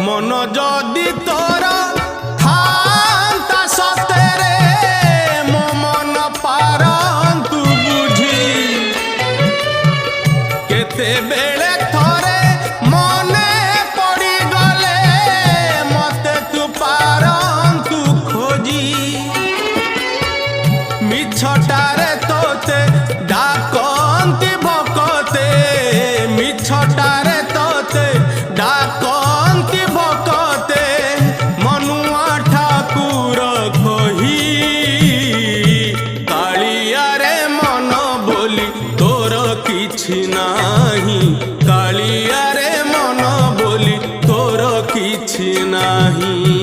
मन जदि तोर थांता सतेरे मो मन पारंतु बुझी केते बेले थरे मने पड़ी गले मते तू पारंतु खोजी मिछटारे तोते डाकंती भकते मिछटारे तोते डाकंती भकते मनुआ ठाकुर कही कालिया रे मन बोली तोर किछि नाही कालिया रे मन बोली तोर किछि नाही।